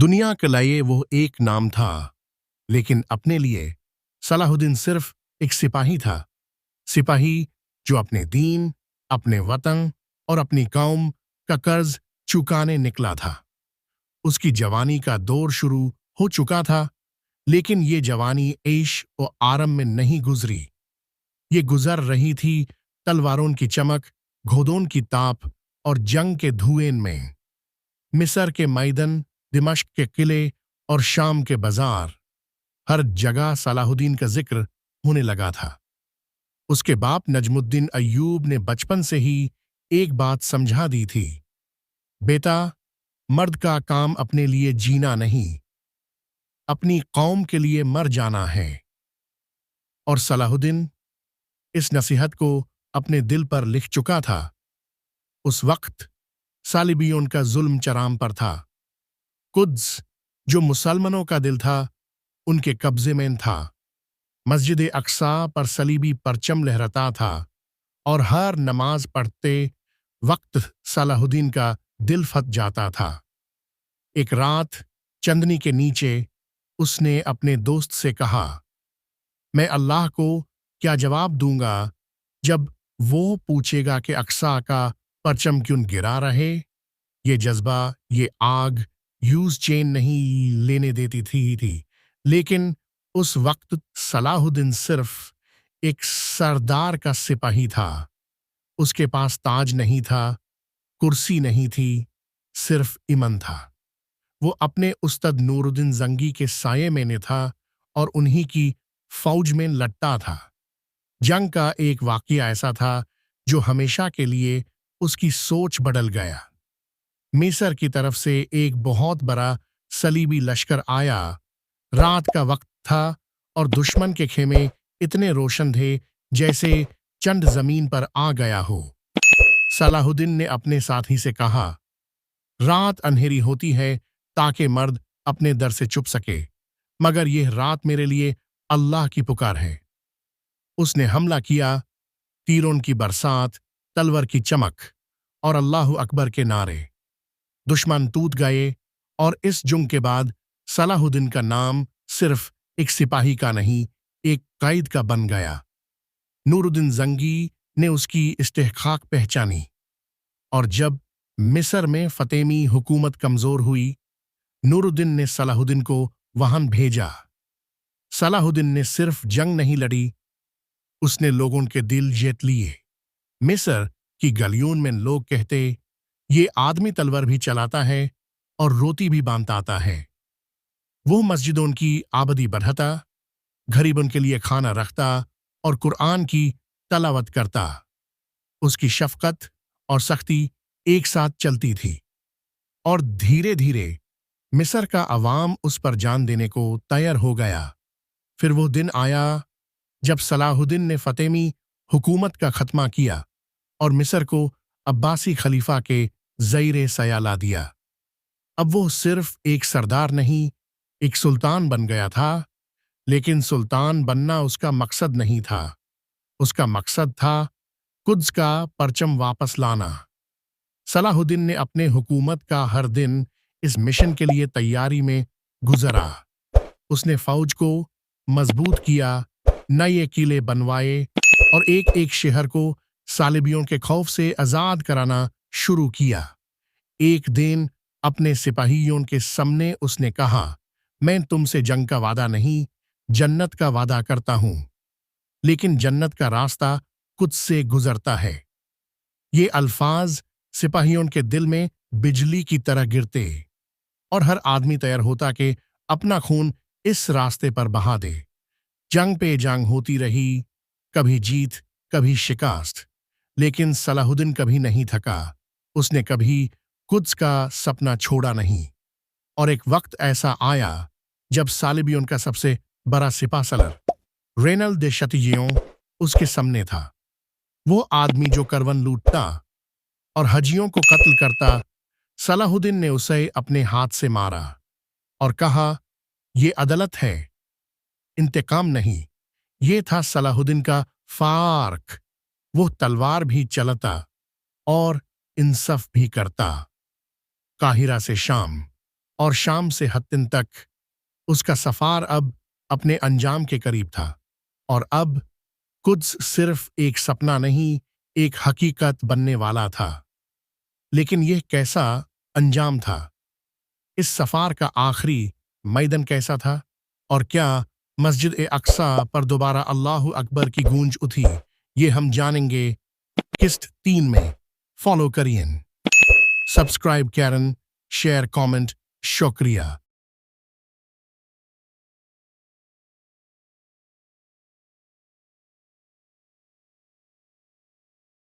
दुनिया के लिए वो एक नाम था, लेकिन अपने लिए सलाहुद्दीन सिर्फ एक सिपाही था। सिपाही जो अपने दीन, अपने वतन और अपनी कौम का कर्ज चुकाने निकला था। उसकी जवानी का दौर शुरू हो चुका था, लेकिन ये जवानी ऐश और आराम में नहीं गुजरी। ये गुजर रही थी तलवारों की चमक, घोड़ों की ताप और जंग के धुएं में। मिस्र के मैदान, दिमश्क के किले और शाम के बाजार, हर जगह सलाहुद्दीन का जिक्र होने लगा था। उसके बाप नजमुद्दीन अय्यूब ने बचपन से ही एक बात समझा दी थी, बेटा, मर्द का काम अपने लिए जीना नहीं, अपनी कौम के लिए मर जाना है। और सलाहुद्दीन इस नसीहत को अपने दिल पर लिख चुका था। उस वक्त सालिबियों का जुल्म चरम पर था। कुद्स, जो मुसलमानों का दिल था, उनके कब्जे में था। मस्जिद अक्सा पर सलीबी परचम लहराता था और हर नमाज पढ़ते वक्त सलाहुद्दीन का दिल फट जाता था। एक रात चंदनी के नीचे उसने अपने दोस्त से कहा, मैं अल्लाह को क्या जवाब दूंगा जब वो पूछेगा कि अक्सा का परचम क्यों गिरा रहे। ये जज्बा, ये आग यूज चैन नहीं लेने देती थी। लेकिन उस वक्त सलाहुद्दीन सिर्फ एक सरदार का सिपाही था। उसके पास ताज नहीं था, कुर्सी नहीं थी, सिर्फ ईमान था। वो अपने उस्ताद नूरुद्दीन जंगी के साये में था और उन्हीं की फौज में लड़ता था। जंग का एक वाकया ऐसा था जो हमेशा के लिए उसकी सोच बदल गया। मिस्र की तरफ से एक बहुत बड़ा सलीबी लश्कर आया। रात का वक्त था और दुश्मन के खेमे इतने रोशन थे जैसे चंद जमीन पर आ गया हो। सलाहुद्दीन ने अपने साथी से कहा, रात अंधेरी होती है ताकि मर्द अपने दर से चुप सके, मगर यह रात मेरे लिए अल्लाह की पुकार है। उसने हमला किया। तीरों की बरसात, तलवार की चमक और अल्लाहु अकबर के नारे। दुश्मन टूट गए और इस जंग के बाद सलाहुद्दीन का नाम सिर्फ एक सिपाही का नहीं, एक कायद का बन गया। नूरुद्दीन जंगी ने उसकी इस्तेहकाक पहचानी और जब मिस्र में फतेमी हुकूमत कमजोर हुई, नूरुद्दीन ने सलाहुद्दीन को वहां भेजा। सलाहुद्दीन ने सिर्फ जंग नहीं लड़ी, उसने लोगों के दिल जीत लिए। मिस्र की गलियों में लोग कहते, ये आदमी तलवार भी चलाता है और रोटी भी बांधता है। वो मस्जिदों की आबादी बढ़ाता, गरीबों के लिए खाना रखता और कुरान की तलावत करता। उसकी शफकत और सख्ती एक साथ चलती थी और धीरे धीरे मिस्र का अवाम उस पर जान देने को तैयार हो गया। फिर वो दिन आया जब सलाहुद्दीन ने फतेमी हुकूमत का खत्मा किया और मिस्र को अब्बासी खलीफा के ज़रीए सयाला दिया। अब वो सिर्फ एक सरदार नहीं, एक सुल्तान बन गया था। लेकिन सुल्तान बनना उसका मकसद नहीं था। उसका मकसद था कुद्स का परचम वापस लाना। सलाहुद्दीन ने अपने हुकूमत का हर दिन इस मिशन के लिए तैयारी में गुजरा। उसने फौज को मजबूत किया, नए किले बनवाए और एक एक शहर को सालिबियों के खौफ से आजाद कराना शुरू किया। एक दिन अपने सिपाहियों के सामने उसने कहा, मैं तुमसे जंग का वादा नहीं, जन्नत का वादा करता हूं। लेकिन जन्नत का रास्ता कुछ से गुजरता है। ये अल्फाज सिपाहियों के दिल में बिजली की तरह गिरते और हर आदमी तैयार होता कि अपना खून इस रास्ते पर बहा दे। जंग पे जंग होती रही, कभी जीत, कभी शिकस्त, लेकिन सलाहुद्दीन कभी नहीं थका। उसने कभी कुद्स का सपना छोड़ा नहीं। और एक वक्त ऐसा आया जब सालिबियों का सबसे बड़ा सिपा सलार रेनल दे शतिजियों उसके सामने था। वो आदमी जो करवन लूटता और हजियों को कत्ल करता। सलाहुद्दीन ने उसे अपने हाथ से मारा और कहा, ये अदालत है, इंतकाम नहीं। ये था सलाहुद्दीन का फार्क। वो तलवार भी चलाता और इंसाफ भी करता। काहिरा से शाम اور شام سے حتن تک اس کا سفر اب اپنے انجام کے قریب تھا، اور اب قدس صرف ایک سپنا نہیں، ایک حقیقت بننے والا تھا۔ لیکن یہ کیسا انجام تھا؟ اس سفر کا آخری میدان کیسا تھا؟ اور کیا مسجد اقصیٰ پر دوبارہ اللہ اکبر کی گونج اٹھی؟ یہ ہم جانیں گے قسط 3 میں۔ فالو کریں، سبسکرائب کریں، شیئر، کامنٹ، شکریہ۔